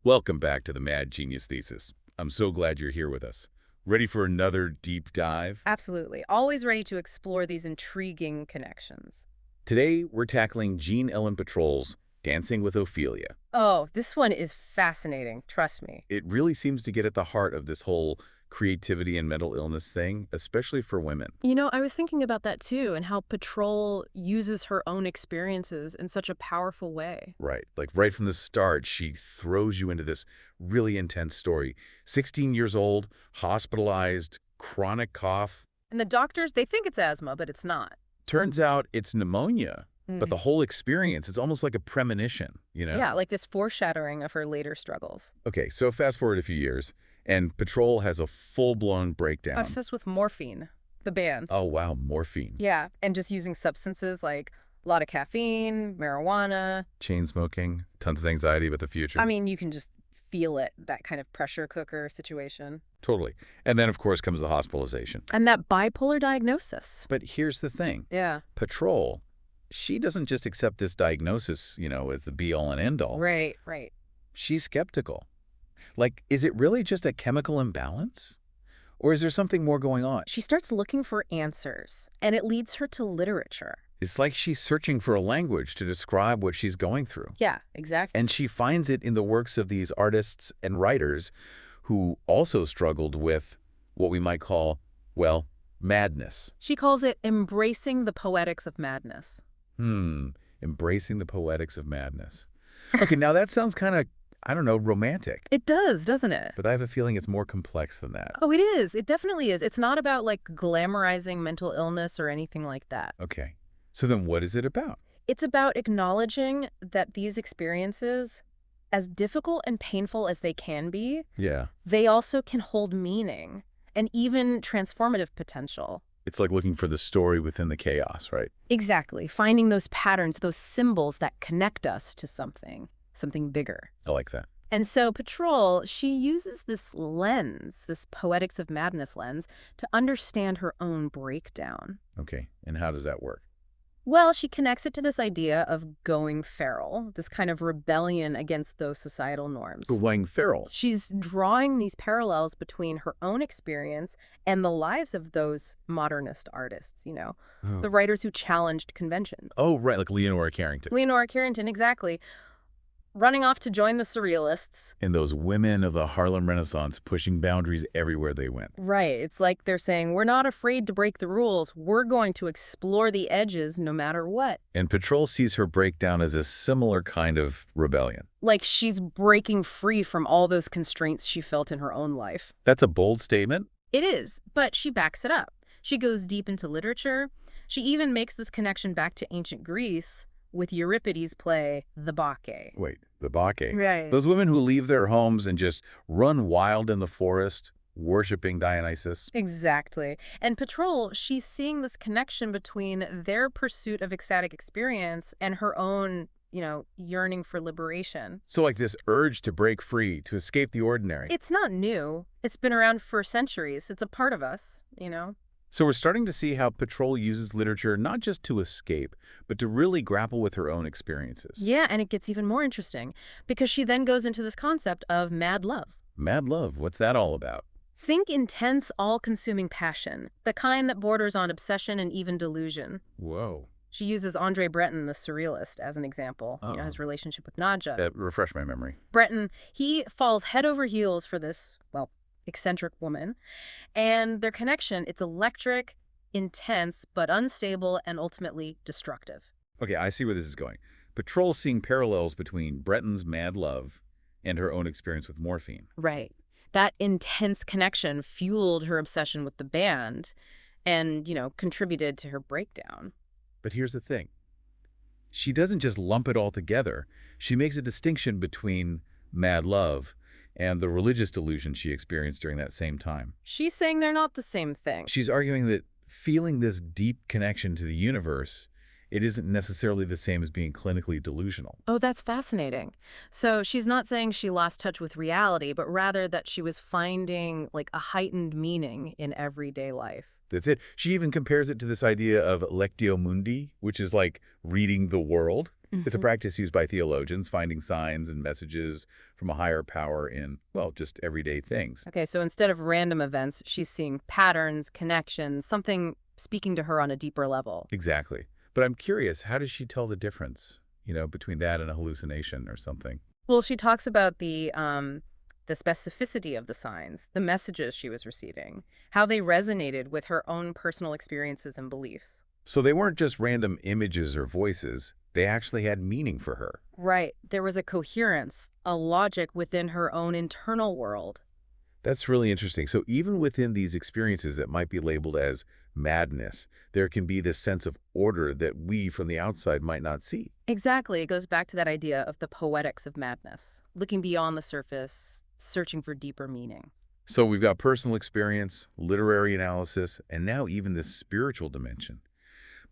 Welcome back to the Mad Genius Thesis. I'm so glad you're here with us. Ready for another deep dive? Absolutely. Always ready to explore these intriguing connections. Today, we're tackling Jeanne Ellen Petrolle's Dancing with Ophelia. Oh, this one is fascinating. Trust me. It really seems to get at the heart of this whole creativity and mental illness thing, especially for women. I was thinking about that too, and how Petrolle uses her own experiences in such a powerful way. Right. Like right from the start, she throws you into this really intense story. 16 years old, hospitalized, chronic cough. And the doctors, they think it's asthma, but it's not. Turns out it's pneumonia. But the whole experience is almost like a premonition, you know? Yeah, like this foreshadowing of her later struggles. Okay, so fast forward a few years, and Petrolle has a full-blown breakdown. Obsessed with morphine, the band. Oh, wow, morphine. Yeah, and just using substances like a lot of caffeine, marijuana. Chain smoking, tons of anxiety about the future. I mean, you can just feel it, that kind of pressure cooker situation. Totally. And then, of course, comes the hospitalization. And that bipolar diagnosis. But here's the thing. Yeah. Petrolle, she doesn't just accept this diagnosis, as the be-all and end-all. Right, right. She's skeptical. Like, is it really just a chemical imbalance? Or is there something more going on? She starts looking for answers, and it leads her to literature. It's like she's searching for a language to describe what she's going through. Yeah, exactly. And she finds it in the works of these artists and writers who also struggled with what we might call, well, madness. She calls it embracing the poetics of madness. Embracing the poetics of madness. Okay, now that sounds kind of, I don't know, romantic. It does, doesn't it? But I have a feeling it's more complex than that. Oh, it is. It definitely is. It's not about, like, glamorizing mental illness or anything like that. Okay. So then what is it about? It's about acknowledging that these experiences, as difficult and painful as they can be, Yeah. they also can hold meaning and even transformative potential. It's like looking for the story within the chaos, right? Exactly. Finding those patterns, those symbols that connect us to something bigger. I like that. And so Petrolle, she uses this lens, this poetics of madness lens, to understand her own breakdown. Okay. And how does that work? Well, she connects it to this idea of going feral, this kind of rebellion against those societal norms. Going feral. She's drawing these parallels between her own experience and the lives of those modernist artists, the writers who challenged conventions. Oh, right, like Leonora Carrington. Leonora Carrington, exactly. Running off to join the Surrealists. And those women of the Harlem Renaissance pushing boundaries everywhere they went. Right. It's like they're saying, we're not afraid to break the rules. We're going to explore the edges no matter what. And Petrolle sees her breakdown as a similar kind of rebellion. Like she's breaking free from all those constraints she felt in her own life. That's a bold statement. It is, but she backs it up. She goes deep into literature. She even makes this connection back to ancient Greece with Euripides' play, The Bacchae. Wait, the Bacchae. Right. Those women who leave their homes and just run wild in the forest, worshiping Dionysus. Exactly. And Petrolle, she's seeing this connection between their pursuit of ecstatic experience and her own, yearning for liberation. So like this urge to break free, to escape the ordinary. It's not new. It's been around for centuries. It's a part of us, So we're starting to see how Petrolle uses literature not just to escape, but to really grapple with her own experiences. Yeah, and it gets even more interesting because she then goes into this concept of mad love. Mad love, what's that all about? Think intense, all-consuming passion, the kind that borders on obsession and even delusion. Whoa. She uses Andre Breton, the surrealist, as an example, his relationship with Nadja. Refresh my memory. Breton, he falls head over heels for this, eccentric woman, and their connection, it's electric, intense, but unstable and ultimately destructive. Okay, I see where this is going. Petrolle's seeing parallels between Breton's mad love and her own experience with morphine. Right. That intense connection fueled her obsession with the band and, contributed to her breakdown. But here's the thing. She doesn't just lump it all together. She makes a distinction between mad love and the religious delusion she experienced during that same time. She's saying they're not the same thing. She's arguing that feeling this deep connection to the universe, it isn't necessarily the same as being clinically delusional. Oh, that's fascinating. So she's not saying she lost touch with reality, but rather that she was finding a heightened meaning in everyday life. That's it. She even compares it to this idea of lectio mundi, which is like reading the world. It's a practice used by theologians, finding signs and messages from a higher power in, well, just everyday things. Okay, so instead of random events, she's seeing patterns, connections, something speaking to her on a deeper level. Exactly. But I'm curious, how does she tell the difference, between that and a hallucination or something? Well, she talks about the specificity of the signs, the messages she was receiving, how they resonated with her own personal experiences and beliefs. So they weren't just random images or voices. They actually had meaning for her. Right. There was a coherence, a logic within her own internal world. That's really interesting. So even within these experiences that might be labeled as madness, there can be this sense of order that we from the outside might not see. Exactly. It goes back to that idea of the poetics of madness, looking beyond the surface, searching for deeper meaning. So we've got personal experience, literary analysis, and now even this spiritual dimension.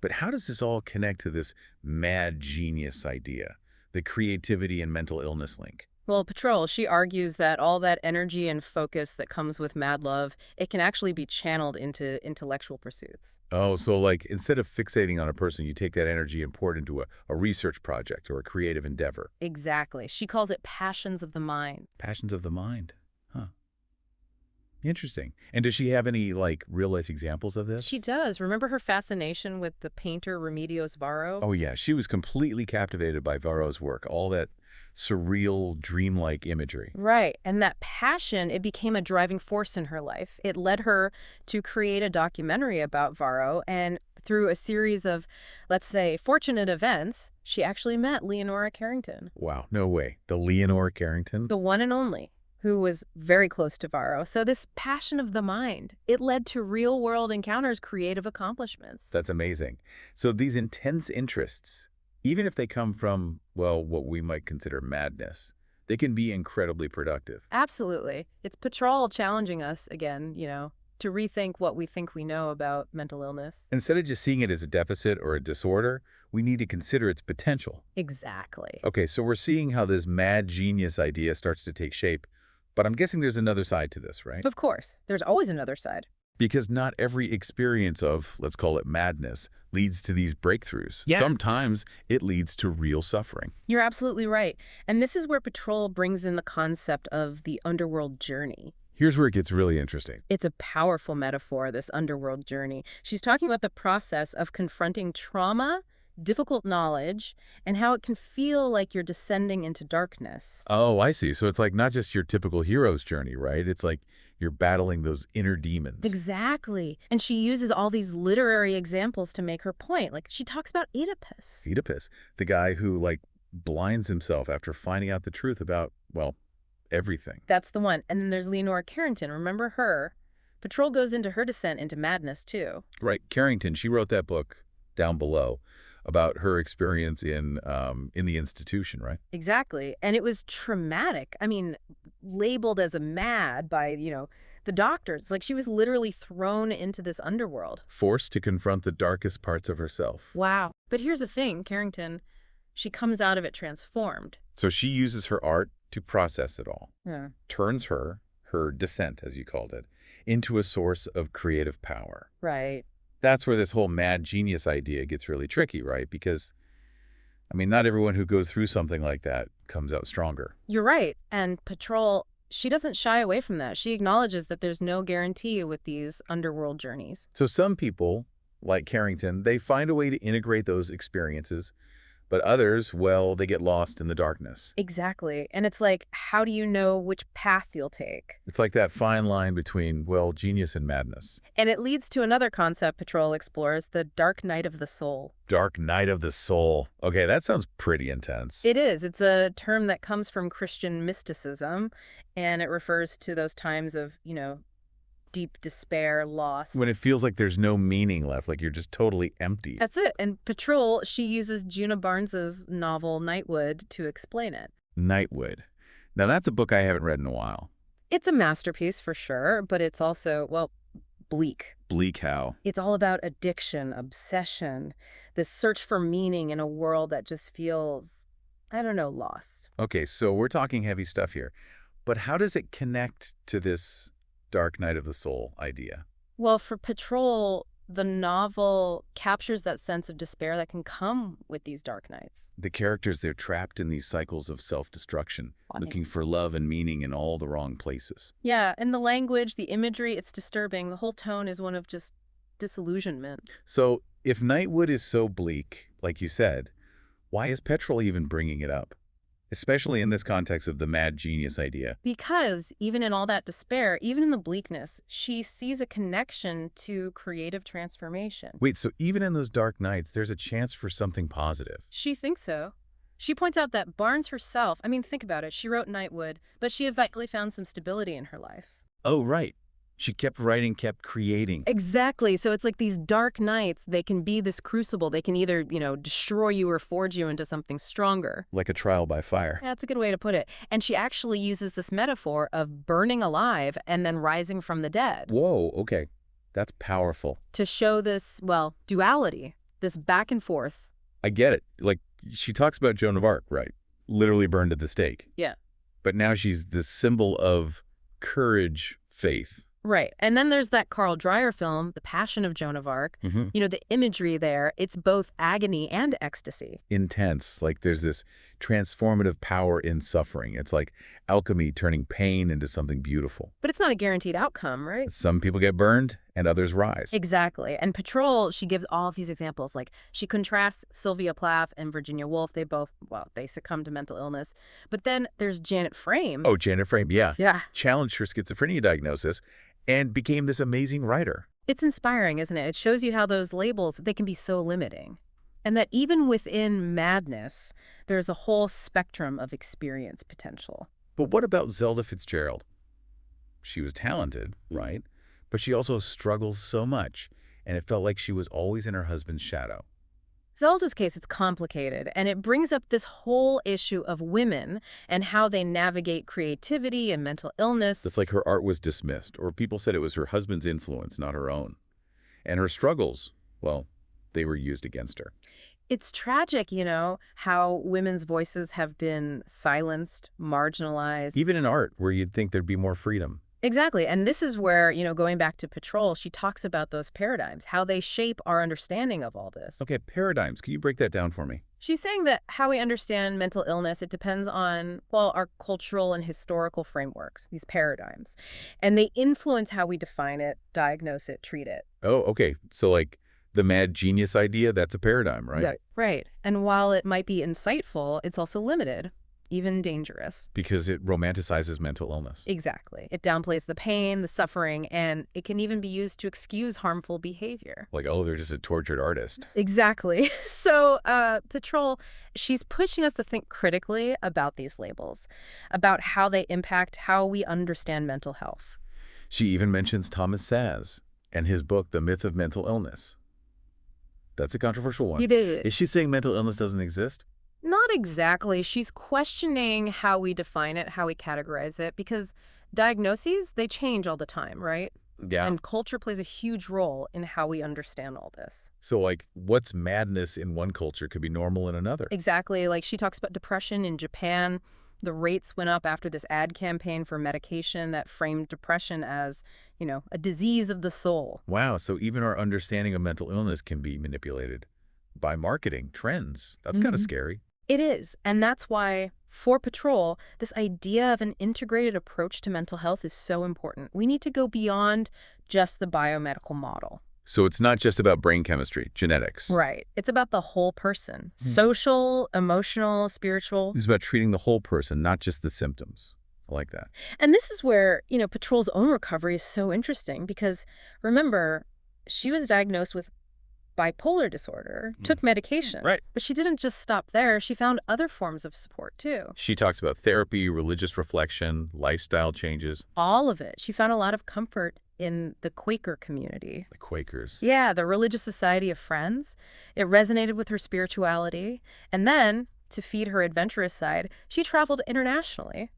But how does this all connect to this mad genius idea, the creativity and mental illness link? Well, Petrolle, she argues that all that energy and focus that comes with mad love, it can actually be channeled into intellectual pursuits. Oh, so like instead of fixating on a person, you take that energy and pour it into a research project or a creative endeavor. Exactly. She calls it passions of the mind. Passions of the mind. Huh. Interesting. And does she have any, like, real-life examples of this? She does. Remember her fascination with the painter Remedios Varo? Oh, yeah. She was completely captivated by Varro's work, all that surreal, dreamlike imagery. Right. And that passion, it became a driving force in her life. It led her to create a documentary about Varro, and through a series of, let's say, fortunate events, she actually met Leonora Carrington. Wow. No way. The Leonora Carrington? The one and only, who was very close to Varro. So this passion of the mind, it led to real-world encounters, creative accomplishments. That's amazing. So these intense interests, even if they come from, well, what we might consider madness, they can be incredibly productive. Absolutely. It's Petrolle challenging us again, to rethink what we think we know about mental illness. Instead of just seeing it as a deficit or a disorder, we need to consider its potential. Exactly. Okay, so we're seeing how this mad genius idea starts to take shape, but I'm guessing there's another side to this, right? Of course. There's always another side. Because not every experience of, let's call it madness, leads to these breakthroughs. Yeah. Sometimes it leads to real suffering. You're absolutely right. And this is where Petrolle brings in the concept of the underworld journey. Here's where it gets really interesting. It's a powerful metaphor, this underworld journey. She's talking about the process of confronting trauma, difficult knowledge, and how it can feel like you're descending into darkness. Oh, I see. So it's like not just your typical hero's journey, right? It's like you're battling those inner demons. Exactly. And she uses all these literary examples to make her point. Like, she talks about Oedipus. Oedipus, the guy who, like, blinds himself after finding out the truth about, well, everything. That's the one. And then there's Leonora Carrington. Remember her? Petrolle goes into her descent into madness, too. Right. Carrington, she wrote that book down below about her experience in the institution, right? Exactly. And it was traumatic. I mean, labeled as a mad by, the doctors. Like, she was literally thrown into this underworld. Forced to confront the darkest parts of herself. Wow. But here's the thing, Carrington, she comes out of it transformed. So she uses her art to process it all. Yeah. Turns her descent, as you called it, into a source of creative power. Right. That's where this whole mad genius idea gets really tricky, right? Because, I mean, not everyone who goes through something like that comes out stronger. You're right. And Petrolle, she doesn't shy away from that. She acknowledges that there's no guarantee with these underworld journeys. So some people, like Carrington, they find a way to integrate those experiences, but others, well, they get lost in the darkness. Exactly. And it's like, how do you know which path you'll take? It's like that fine line between, well, genius and madness. And it leads to another concept Petrolle explores, the dark night of the soul. Dark night of the soul. Okay, that sounds pretty intense. It is. It's a term that comes from Christian mysticism, and it refers to those times of, deep despair, loss. When it feels like there's no meaning left, like you're just totally empty. That's it. And Petrolle, she uses Juna Barnes's novel Nightwood to explain it. Nightwood. Now, that's a book I haven't read in a while. It's a masterpiece for sure, but it's also, well, bleak. Bleak how? It's all about addiction, obsession, this search for meaning in a world that just feels, I don't know, lost. Okay, so we're talking heavy stuff here. But how does it connect to this dark night of the soul idea? Well, for Petrolle, the novel captures that sense of despair that can come with these dark nights. The characters, they're trapped in these cycles of self-destruction, looking for love and meaning in all the wrong places. Yeah, and the language, the imagery, it's disturbing. The whole tone is one of just disillusionment. So if Nightwood is so bleak, like you said, why is Petrolle even bringing it up? Especially in this context of the mad genius idea. Because even in all that despair, even in the bleakness, she sees a connection to creative transformation. Wait, so even in those dark nights, there's a chance for something positive? She thinks so. She points out that Barnes herself, I mean, think about it, she wrote Nightwood, but she eventually found some stability in her life. Oh, right. She kept writing, kept creating. Exactly. So it's like these dark nights, they can be this crucible. They can either, destroy you or forge you into something stronger. Like a trial by fire. That's a good way to put it. And she actually uses this metaphor of burning alive and then rising from the dead. Whoa, okay. That's powerful. To show this, duality, this back and forth. I get it. Like, she talks about Joan of Arc, right? Literally burned at the stake. Yeah. But now she's the symbol of courage, faith. Right. And then there's that Carl Dreyer film, The Passion of Joan of Arc. The imagery there, it's both agony and ecstasy. Intense. Like there's this transformative power in suffering. It's like alchemy turning pain into something beautiful. But it's not a guaranteed outcome, right? Some people get burned and others rise. Exactly. And Petrolle, she gives all of these examples. Like she contrasts Sylvia Plath and Virginia Woolf. They both, they succumbed to mental illness. But then there's Janet Frame. Oh, Janet Frame, yeah. Yeah. Challenged her schizophrenia diagnosis and became this amazing writer. It's inspiring, isn't it? It shows you how those labels, they can be so limiting. And that even within madness, there's a whole spectrum of experience potential. But what about Zelda Fitzgerald? She was talented, right? But she also struggles so much, and it felt like she was always in her husband's shadow. Zelda's case, it's complicated, and it brings up this whole issue of women and how they navigate creativity and mental illness. It's like her art was dismissed, or people said it was her husband's influence, not her own. And her struggles, they were used against her. It's tragic, how women's voices have been silenced, marginalized. Even in art, where you'd think there'd be more freedom. Exactly. And this is where, going back to Petrolle, she talks about those paradigms, how they shape our understanding of all this. Okay, paradigms. Can you break that down for me? She's saying that how we understand mental illness, it depends on, our cultural and historical frameworks, these paradigms. And they influence how we define it, diagnose it, treat it. Oh, okay. So like the mad genius idea, that's a paradigm, right? Yeah. Right. And while it might be insightful, it's also limited. Even dangerous. Because it romanticizes mental illness. Exactly. It downplays the pain, the suffering, and it can even be used to excuse harmful behavior. Like, oh, they're just a tortured artist. Exactly. So, Petrolle, she's pushing us to think critically about these labels, about how they impact how we understand mental health. She even mentions Thomas Saz and his book, The Myth of Mental Illness. That's a controversial one. You did. Is she saying mental illness doesn't exist? Not exactly. She's questioning how we define it, how we categorize it, because diagnoses, they change all the time, right? Yeah. And culture plays a huge role in how we understand all this. So, like, what's madness in one culture could be normal in another. Exactly. Like, she talks about depression in Japan. The rates went up after this ad campaign for medication that framed depression as, a disease of the soul. Wow. So even our understanding of mental illness can be manipulated by marketing trends. That's kind of scary. It is. And that's why, for Petrolle, this idea of an integrated approach to mental health is so important. We need to go beyond just the biomedical model. So it's not just about brain chemistry, genetics. Right. It's about the whole person. Social, emotional, spiritual. It's about treating the whole person, not just the symptoms. I like that. And this is where, Petrolle's own recovery is so interesting because, remember, she was diagnosed with bipolar disorder, took medication. Right. But she didn't just stop there. She found other forms of support, too. She talks about therapy, religious reflection, lifestyle changes. All of it. She found a lot of comfort in the Quaker community. The Quakers. Yeah, the Religious Society of Friends. It resonated with her spirituality. And then, to feed her adventurous side, she traveled internationally.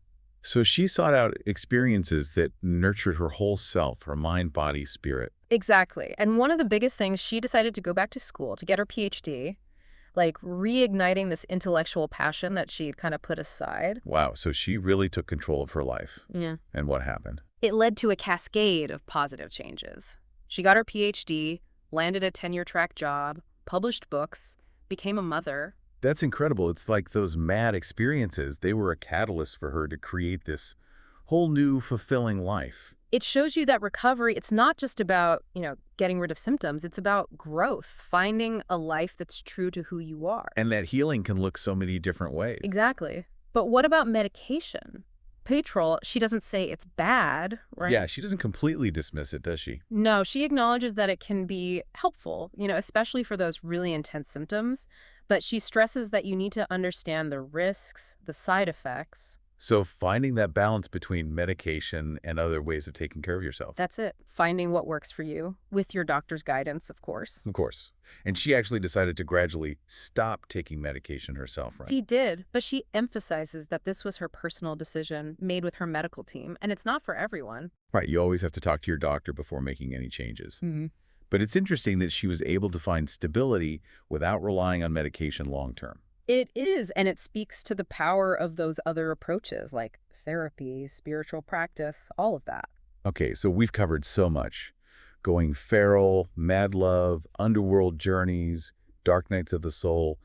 So she sought out experiences that nurtured her whole self, her mind, body, spirit. Exactly. And one of the biggest things, she decided to go back to school to get her PhD, like reigniting this intellectual passion that she'd kind of put aside. Wow. So she really took control of her life. Yeah. And what happened? It led to a cascade of positive changes. She got her PhD, landed a tenure-track job, published books, became a mother. That's incredible. It's like those mad experiences. They were a catalyst for her to create this whole new fulfilling life. It shows you that recovery, it's not just about, getting rid of symptoms. It's about growth, finding a life that's true to who you are. And that healing can look so many different ways. Exactly. But what about medication? Petrolle, she doesn't say it's bad, right? Yeah, she doesn't completely dismiss it, does she? No, she acknowledges that it can be helpful, especially for those really intense symptoms. But she stresses that you need to understand the risks, the side effects. So finding that balance between medication and other ways of taking care of yourself. That's it. Finding what works for you, with your doctor's guidance, of course. Of course. And she actually decided to gradually stop taking medication herself, right? She did, but she emphasizes that this was her personal decision made with her medical team, and it's not for everyone. Right, you always have to talk to your doctor before making any changes. But it's interesting that she was able to find stability without relying on medication long term. It is, and it speaks to the power of those other approaches like therapy, spiritual practice, all of that. Okay, so we've covered so much. Going feral, mad love, underworld journeys, dark nights of the soul.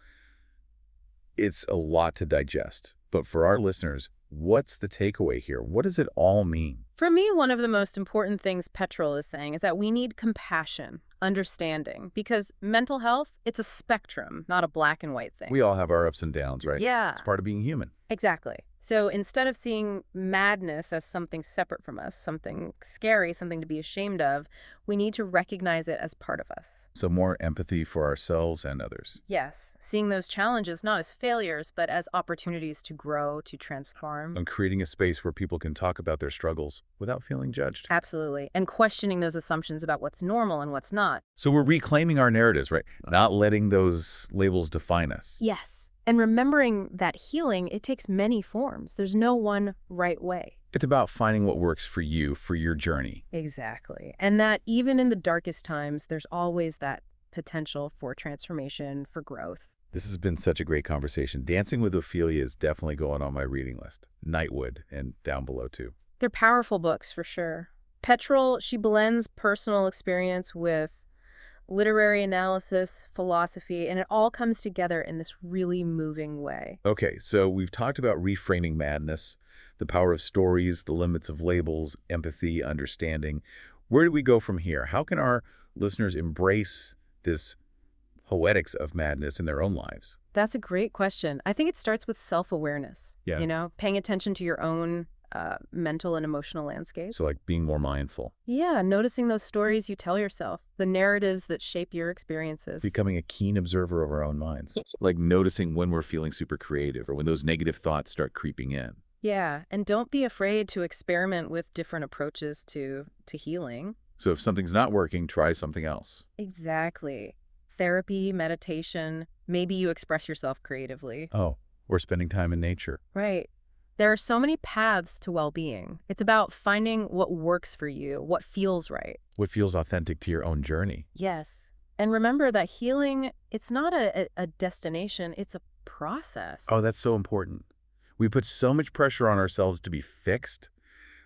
It's a lot to digest. But for our listeners, what's the takeaway here? What does it all mean? For me, one of the most important things Petrolle is saying is that we need compassion, understanding, because mental health, it's a spectrum, not a black and white thing. We all have our ups and downs, right? Yeah. It's part of being human. Exactly. So instead of seeing madness as something separate from us, something scary, something to be ashamed of, we need to recognize it as part of us. So more empathy for ourselves and others. Yes, seeing those challenges not as failures, but as opportunities to grow, to transform. And creating a space where people can talk about their struggles without feeling judged. Absolutely. And questioning those assumptions about what's normal and what's not. So we're reclaiming our narratives, right? Not letting those labels define us. Yes. And remembering that healing, it takes many forms. There's no one right way. It's about finding what works for you, for your journey. Exactly. And that even in the darkest times, there's always that potential for transformation, for growth. This has been such a great conversation. Dancing with Ophelia is definitely going on my reading list. Nightwood, and down below too. They're powerful books for sure. Petrolle, she blends personal experience with literary analysis, philosophy, and it all comes together in this really moving way. Okay, so we've talked about reframing madness, the power of stories, the limits of labels, empathy, understanding. Where do we go from here? How can our listeners embrace this poetics of madness in their own lives? That's a great question. I think it starts with self-awareness, paying attention to your own mental and emotional landscape. So like being more mindful. Yeah, noticing those stories you tell yourself, the narratives that shape your experiences. Becoming a keen observer of our own minds. Like noticing when we're feeling super creative or when those negative thoughts start creeping in. Yeah, and don't be afraid to experiment with different approaches to healing. So if something's not working, try something else. Exactly. Therapy, meditation, maybe you express yourself creatively. Oh, or spending time in nature. Right. There are so many paths to well-being. It's about finding what works for you, what feels right. What feels authentic to your own journey. Yes. And remember that healing, it's not a destination, it's a process. Oh, that's so important. We put so much pressure on ourselves to be fixed,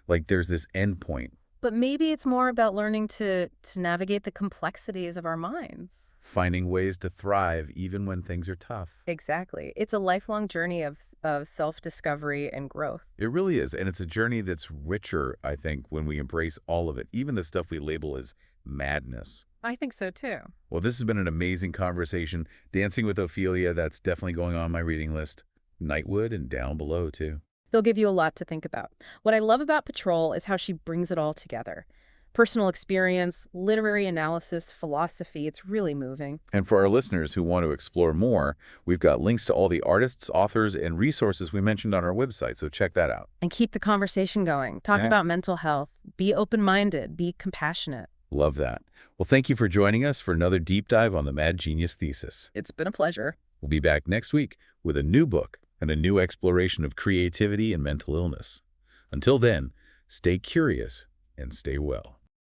like there's this end point. But maybe it's more about learning to navigate the complexities of our minds. Finding ways to thrive even when things are tough. Exactly. It's a lifelong journey of self-discovery and growth. It really is. And it's a journey that's richer, I think, when we embrace all of it, even the stuff we label as madness. I think so, too. Well, this has been an amazing conversation. Dancing with Ophelia, that's definitely going on my reading list. Nightwood and down below, too. They'll give you a lot to think about. What I love about Petrolle is how she brings it all together. Personal experience, literary analysis, philosophy, it's really moving. And for our listeners who want to explore more, we've got links to all the artists, authors, and resources we mentioned on our website, so check that out. And keep the conversation going. Talk about mental health. Be open-minded. Be compassionate. Love that. Well, thank you for joining us for another deep dive on the Mad Genius Thesis. It's been a pleasure. We'll be back next week with a new book and a new exploration of creativity and mental illness. Until then, stay curious and stay well.